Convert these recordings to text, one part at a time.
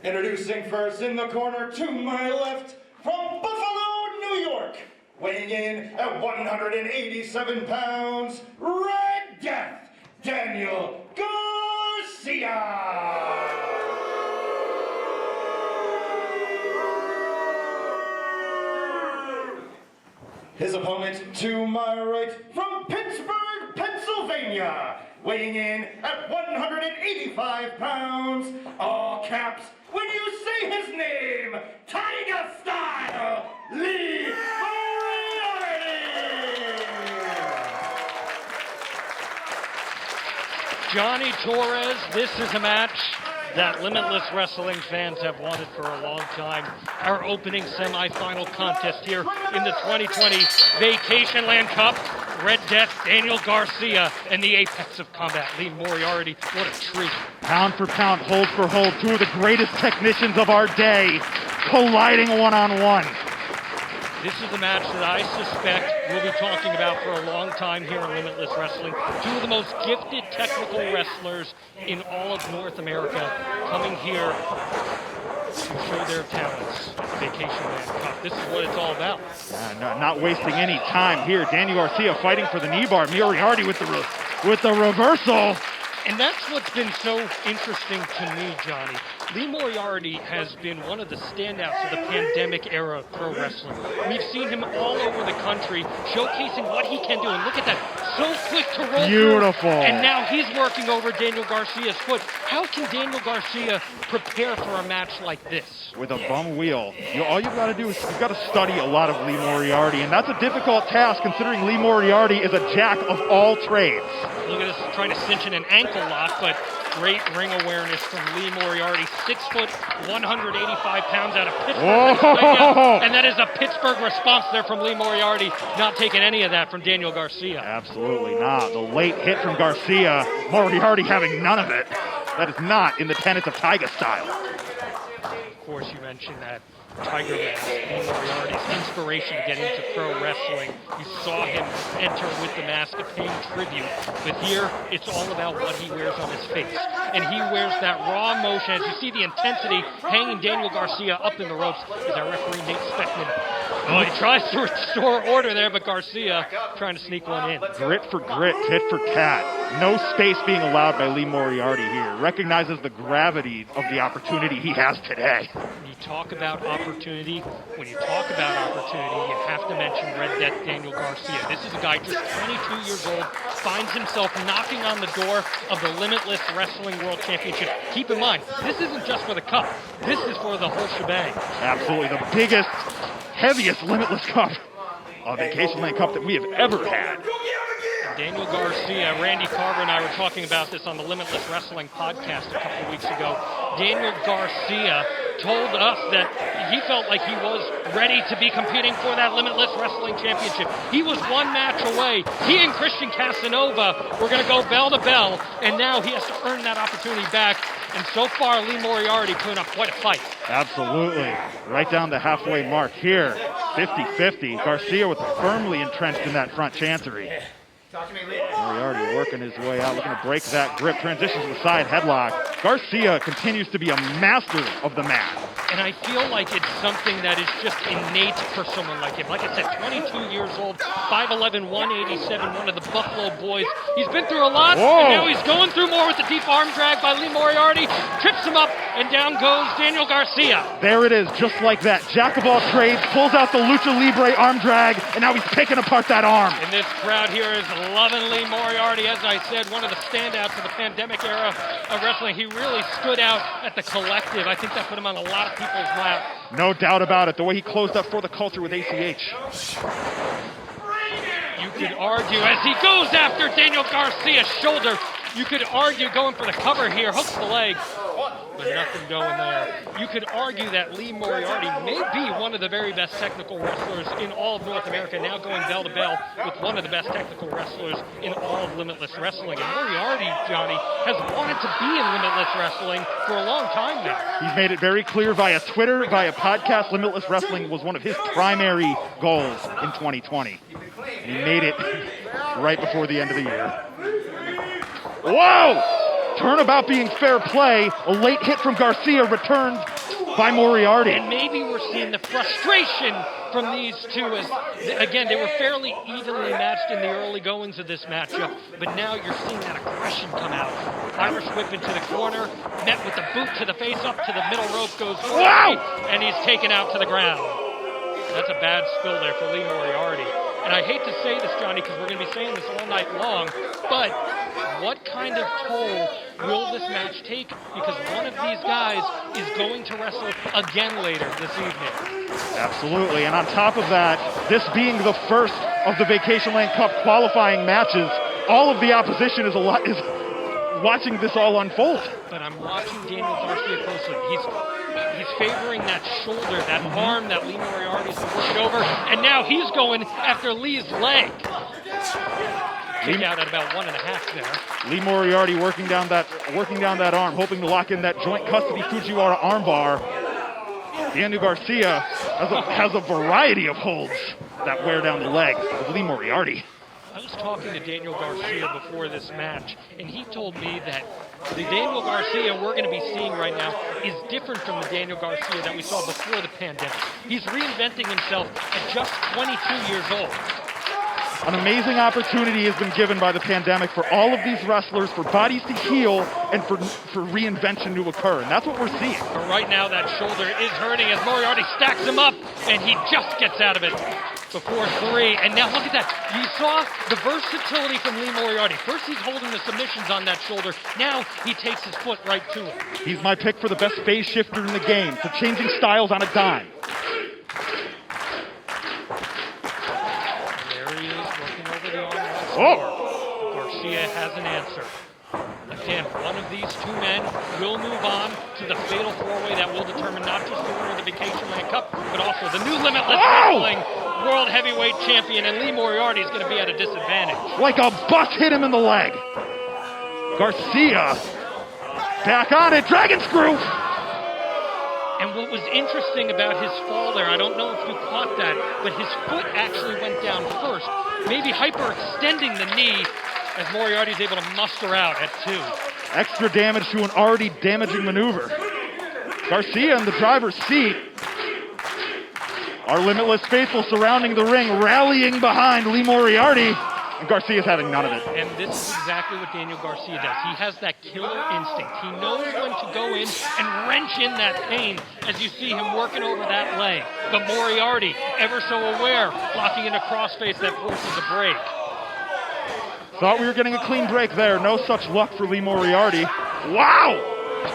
Introducing first in the corner to my left, from Buffalo, New York, weighing in at 187 pounds, Red Death, Daniel Garcia. His opponent to my right, from Pittsburgh, Pennsylvania, weighing in at 185 pounds, all caps, when you say his name, Tiger Style, Lee Moriarty! Johnny Torres, this is a match that Limitless Wrestling fans have wanted for a long time. Our opening semifinal contest here in the 2020 Vacationland Cup. Red Death, Daniel Garcia, and the apex of combat, Lee Moriarty. What a treat. Pound for pound, hold for hold, two of the greatest technicians of our day colliding one-on-one. This is the match that I suspect we'll be talking about for a long time here in Limitless Wrestling. Two of the most gifted technical wrestlers in all of North America coming here to show their talents. Vacationland Cup. This is what it's all about. Not wasting any time here. Daniel Garcia fighting for the knee bar. Moriarty with the reversal. And that's what's been so interesting to me, Johnny. Lee Moriarty has been one of the standouts of the pandemic era of pro wrestling. We've seen him all over the country showcasing what he can do. And look at that, so quick to roll. Beautiful. Through. And now he's working over Daniel Garcia's foot. How can Daniel Garcia prepare for a match like this? With a bum wheel. All you've got to do is you've got to study a lot of Lee Moriarty. And that's a difficult task considering Lee Moriarty is a jack of all trades. Look at this, trying to cinch in an ankle lock, but great ring awareness from Lee Moriarty. 6 foot, 185 pounds out of Pittsburgh. And that is a Pittsburgh response there from Lee Moriarty, not taking any of that from Daniel Garcia. Absolutely not. The late hit from Garcia, Moriarty having none of it. That is not in the tenets of Tiger Style. Of course, you mentioned that Tiger Mask, Lee Moriarty's inspiration to get into pro wrestling. You saw him enter with the mask of paying tribute, but here it's all about what he wears on his face. And he wears that raw motion. As you see the intensity hanging Daniel Garcia up in the ropes as our referee Nate Speckman. Oh, he tries to restore order there, but Garcia trying to sneak one in. Grit for grit, tit for tat. No space being allowed by Lee Moriarty here. Recognizes the gravity of the opportunity he has today. You talk about opportunity. When you talk about opportunity, you have to mention Red Death Daniel Garcia. This is a guy just 22 years old, finds himself knocking on the door of the Limitless Wrestling World Championship. Keep in mind, this isn't just for the cup. This is for the whole shebang. Absolutely, the biggest, heaviest Limitless Cup, a Vacationland Cup that we have ever had. Daniel Garcia, Randy Carver and I were talking about this on the Limitless Wrestling podcast a couple weeks ago. Daniel Garcia told us that he felt like he was ready to be competing for that Limitless Wrestling Championship. He was one match away. He and Christian Casanova were going to go bell to bell, and now he has to earn that opportunity back. And so far, Lee Moriarty putting up quite a fight. Absolutely. Right down the halfway mark here. 50-50. Garcia with firmly entrenched in that front chancery. Moriarty working his way out, looking to break that grip, transitions to the side headlock. Garcia continues to be a master of the mat. And I feel like it's something that is just innate for someone like him. Like I said, 22 years old, 5'11", 187, one of the Buffalo boys. He's been through a lot, Whoa. and now he's going through more with the deep arm drag by Lee Moriarty. Trips him up, and down goes Daniel Garcia. There it is, just like that. Jack of all trades, pulls out the Lucha Libre arm drag, and now he's picking apart that arm. And this crowd here is loving Lee Moriarty. As I said, one of the standouts of the pandemic era of wrestling. He really stood out at the collective. I think that put him on a lot of people's lap. No doubt about it, the way he closed up for the culture with ACH. You could argue, as he goes after Daniel Garcia's shoulder, you could argue going for the cover here, hooks the leg, but nothing going there. You could argue that Lee Moriarty may be one of the very best technical wrestlers in all of North America, now going bell to bell with one of the best technical wrestlers in all of Limitless Wrestling. And Moriarty, Johnny, has wanted to be in Limitless Wrestling for a long time now. He's made it very clear via Twitter, via podcast. Limitless Wrestling was one of his primary goals in 2020. And he made it right before the end of the year. Whoa! turnabout being fair play. A late hit from Garcia returned by Moriarty. And maybe we're seeing the frustration from these two as, again, they were fairly evenly matched in the early goings of this matchup, but now you're seeing that aggression come out. Irish whip into the corner, met with the boot to the face, up to the middle rope goes Moriarty, and he's taken out to the ground. That's a bad spill there for Lee Moriarty. And I hate to say this, Johnny, because we're going to be saying this all night long, but what kind of toll will this match take? Because one of these guys is going to wrestle again later this evening. Absolutely, and on top of that, this being the first of the Vacationland Cup qualifying matches, all of the opposition is watching this all unfold. But I'm watching Daniel Garcia closely. He's favoring that shoulder, that arm that Lee Moriarty's been working over, and now he's going after Lee's leg. Kick out at about 1.5 there. Lee Moriarty working down that arm, hoping to lock in that joint custody Fujiwara armbar. Daniel Garcia has a variety of holds that wear down the leg of Lee Moriarty. I was talking to Daniel Garcia before this match, and he told me that the Daniel Garcia we're going to be seeing right now is different from the Daniel Garcia that we saw before the pandemic. He's reinventing himself at just 22 years old. An amazing opportunity has been given by the pandemic for all of these wrestlers, for bodies to heal and for reinvention to occur, and that's what we're seeing. But right now that shoulder is hurting as Moriarty stacks him up, and he just gets out of it before 3. And now look at that. You saw the versatility from Lee Moriarty. First he's holding the submissions on that shoulder. Now he takes his foot right to it. He's my pick for the best phase shifter in the game, for changing styles on a dime. Oh! Garcia has an answer. Again, one of these two men will move on to the fatal four-way that will determine not just the winner of the Vacationland Cup, but also the new Limitless Wrestling World Heavyweight Champion, and Lee Moriarty is going to be at a disadvantage. Like a bus hit him in the leg. Garcia back on it, dragon screw. And what was interesting about his fall there, I don't know if you caught that, but his foot actually went down first, maybe hyperextending the knee as Moriarty's able to muster out at 2. Extra damage to an already damaging maneuver. Garcia in the driver's seat. Our Limitless faithful surrounding the ring, rallying behind Lee Moriarty. And Garcia's having none of it. And this is exactly what Daniel Garcia does. He has that killer instinct. He knows when to go in and wrench in that pain as you see him working over that leg. But Moriarty, ever so aware, locking in a crossface that forces a break. Thought we were getting a clean break there. No such luck for Lee Moriarty. Wow!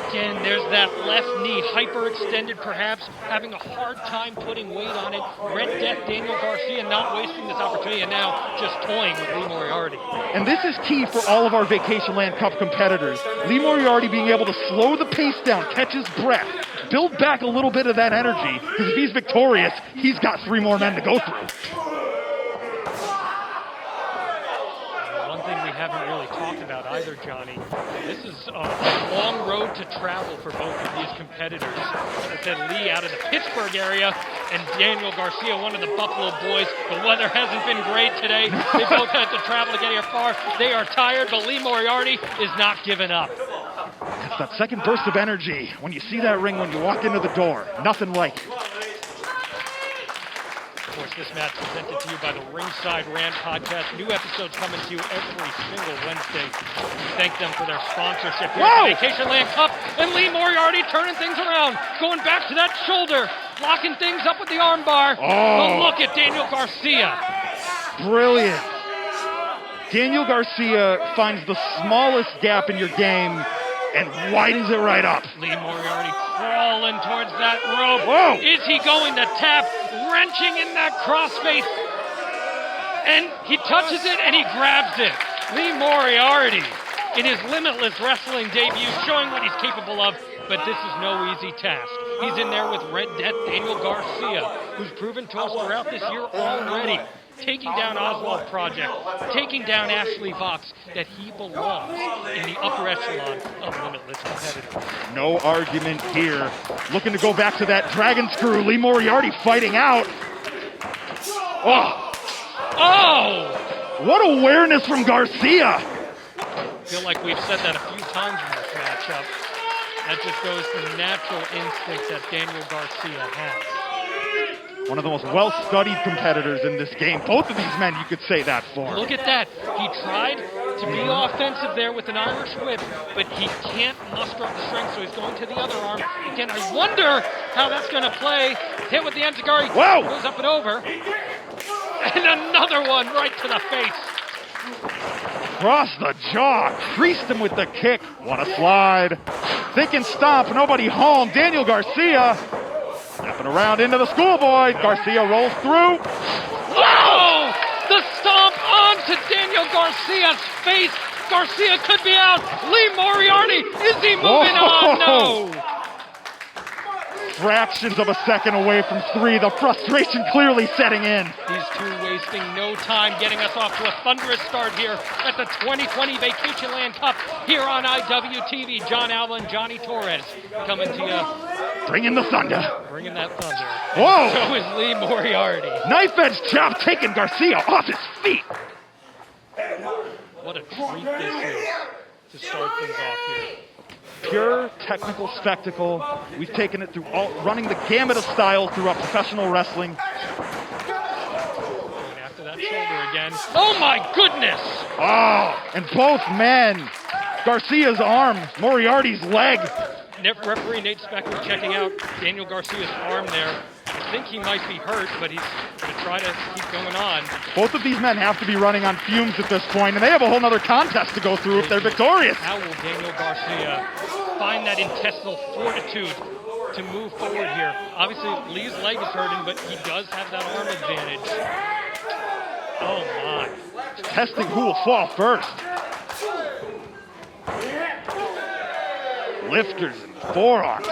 Again, there's that left knee, hyperextended perhaps, having a hard time putting weight on it. Red Death Daniel Garcia not wasting this opportunity, and now just toying with Lee Moriarty. And this is key for all of our Vacationland Cup competitors. Lee Moriarty being able to slow the pace down, catch his breath, build back a little bit of that energy, because if he's victorious, he's got 3 more men to go through. Haven't really talked about either, Johnny. This is a long road to travel for both of these competitors. As I said, Lee out of the Pittsburgh area and Daniel Garcia, one of the Buffalo boys. The weather hasn't been great today. They both had to travel to get here far. They are tired, but Lee Moriarty is not giving up. It's that second burst of energy when you see that ring when you walk into the door. Nothing like it. Of course, this match presented to you by the Ringside Rant podcast. New episodes coming to you every single Wednesday. We thank them for their sponsorship here at the Vacationland Cup. And Lee Moriarty turning things around, going back to that shoulder, locking things up with the armbar. Oh, look at Daniel Garcia. Brilliant. Daniel Garcia finds the smallest gap in your game and widens it right up. Lee Moriarty crawling towards that rope. Whoa. Is he going to tap? Wrenching in that crossface. And he touches it and he grabs it. Lee Moriarty in his Limitless Wrestling debut showing what he's capable of, but this is no easy task. He's in there with Red Death Daniel Garcia, who's proven to us throughout this year already, taking down Oswald Project, taking down Ashley Vox, that he belongs in the upper echelon of Limitless competitors. No argument here. Looking to go back to that dragon screw. Lee Moriarty fighting out. Oh! What awareness from Garcia. I feel like we've said that a few times in this matchup. That just goes to the natural instinct that Daniel Garcia has. One of the most well-studied competitors in this game. Both of these men, you could say that for. Look at that. He tried to be offensive there with an Irish whip, but he can't muster up the strength, so he's going to the other arm. Again, I wonder how that's going to play. Hit with the enziguri. Whoa! Goes up and over. And another one right to the face. Across the jaw, creased him with the kick. What a slide. Thinking stomp, nobody home. Daniel Garcia stepping around into the schoolboy. Garcia rolls through. Wow! The stomp onto Daniel Garcia's face. Garcia could be out. Lee Moriarty, is he moving on? No. Fractions of a second away from 3. The frustration clearly setting in. These two wasting no time, getting us off to a thunderous start here at the 2020 Vacationland Cup here on IWTV. John Allen, Johnny Torres coming to you. Bringing the thunder. Bringing that thunder. Whoa! So is Lee Moriarty. Knife edge chop taking Garcia off his feet. What a treat this is to start things off here. Pure technical spectacle. We've taken it through running the gamut of styles throughout professional wrestling. Going after that shoulder again. Oh my goodness! Oh, and both men. Garcia's arm, Moriarty's leg. Referee Nate Speckler checking out Daniel Garcia's arm there. I think he might be hurt, but he's going to try to keep going on. Both of these men have to be running on fumes at this point, and they have a whole other contest to go through if they're victorious. How will Daniel Garcia find that intestinal fortitude to move forward here? Obviously, Lee's leg is hurting, but he does have that arm advantage. Oh, my. Testing who will fall first. Lifters and forearms.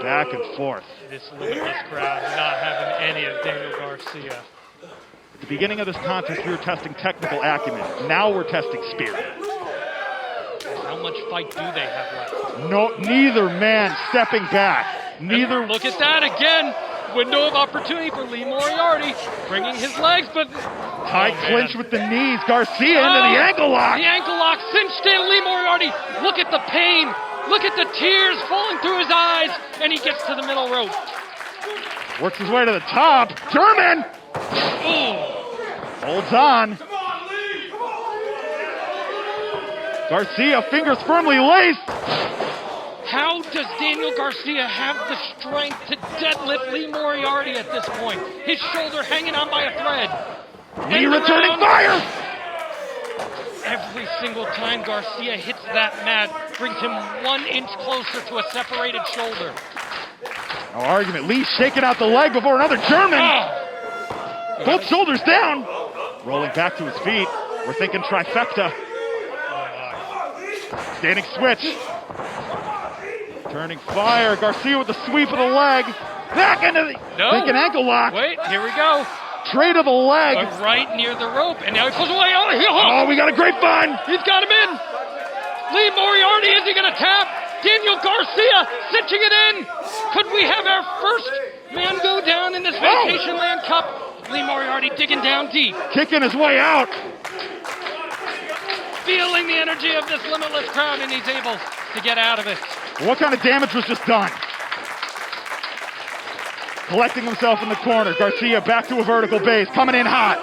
Back and forth. This Limitless crowd not having any of Daniel Garcia. At the beginning of this contest, we were testing technical acumen. Now we're testing spirit. How much fight do they have left? No, neither man stepping back. Neither. And look at that again. Window of opportunity for Lee Moriarty, bringing his legs, but Tight clinch with the knees. Garcia into the ankle lock. The ankle lock cinched in. Lee Moriarty, look at the pain. Look at the tears falling through his eyes, and he gets to the middle rope. Works his way to the top. German! Ooh. Holds on. Garcia, fingers firmly laced. How does Daniel Garcia have the strength to deadlift Lee Moriarty at this point? His shoulder hanging on by a thread. Lee returning fire! Every single time Garcia hits that mat, brings him 1 inch closer to a separated shoulder. No argument. Lee shaking out the leg before another German. Oh. Both shoulders down. Rolling back to his feet. We're thinking trifecta. Standing switch. Turning fire. Garcia with the sweep of the leg. Back into the thinking ankle lock. Wait, here we go. Trade of the leg. But right near the rope, and now he pulls away. Oh, oh, we got a grapevine. He's got him in. Lee Moriarty, is he going to tap? Daniel Garcia cinching it in. Could we have our first man go down in this Vacationland Cup? Lee Moriarty digging down deep. Kicking his way out. Feeling the energy of this Limitless crowd, and he's able to get out of it. What kind of damage was just done? Collecting himself in the corner. Garcia back to a vertical base, coming in hot.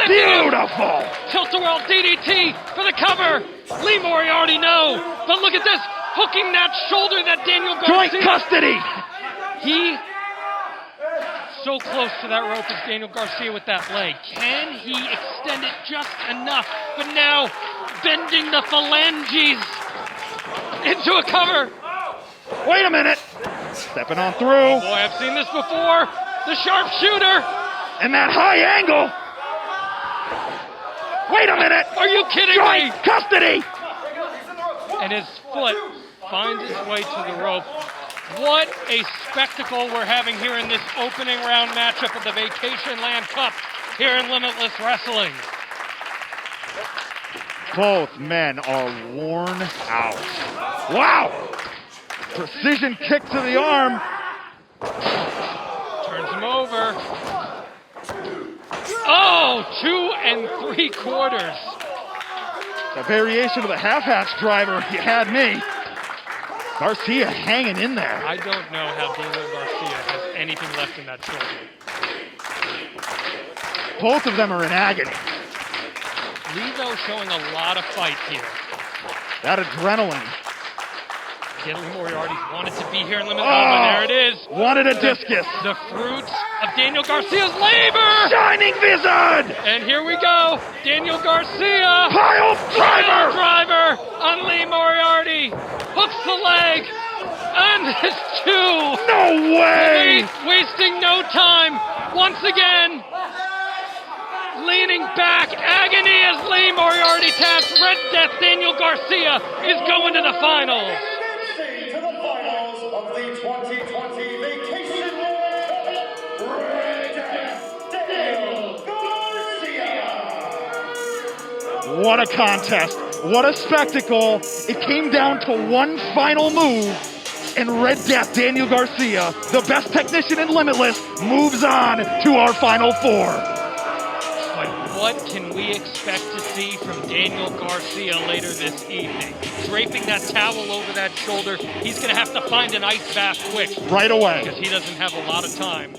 Beautiful! Tilt-a-whirl DDT for the cover. Lee Moriarty, no. But look at this, hooking that shoulder that Daniel Garcia. Joint custody! He so close to that rope as Daniel Garcia with that leg. Can he extend it just enough? But now, bending the phalanges into a cover. Wait a minute. Stepping on through. Oh boy, I've seen this before. The sharpshooter. And that high angle. Wait a minute. Are you kidding Joint me? custody. And his foot finds its way to the rope. What a spectacle we're having here in this opening round matchup of the Vacationland Cup here in Limitless Wrestling. Both men are worn out. Wow! Precision kick to the arm. Turns him over. Oh, 2 3/4. A variation of the half-hatch driver. You had me. Garcia hanging in there. I don't know how Daniel Garcia has anything left in that shoulder. Both of them are in agony. Levo showing a lot of fight here. That adrenaline. Again, Moriarty wanted to be here in Limitless. Oh, but there it is. Wanted a discus. The fruits of Daniel Garcia's labor. Shining vision. And here we go. Daniel Garcia. Pile driver. Driver on Lee Moriarty. Hooks the leg. And it's 2. No way. Wasting no time. Once again. Leaning back, agony as Lee Moriarty taps. Red Death Daniel Garcia is going to the finals. To the finals of the 2020 Vacationland Cup, Red Death Daniel Garcia. What a contest. What a spectacle. It came down to one final move, and Red Death Daniel Garcia, the best technician in Limitless, moves on to our Final Four. But what can we expect to see from Daniel Garcia later this evening? Draping that towel over that shoulder, he's going to have to find an ice bath quick. Right away. Because he doesn't have a lot of time.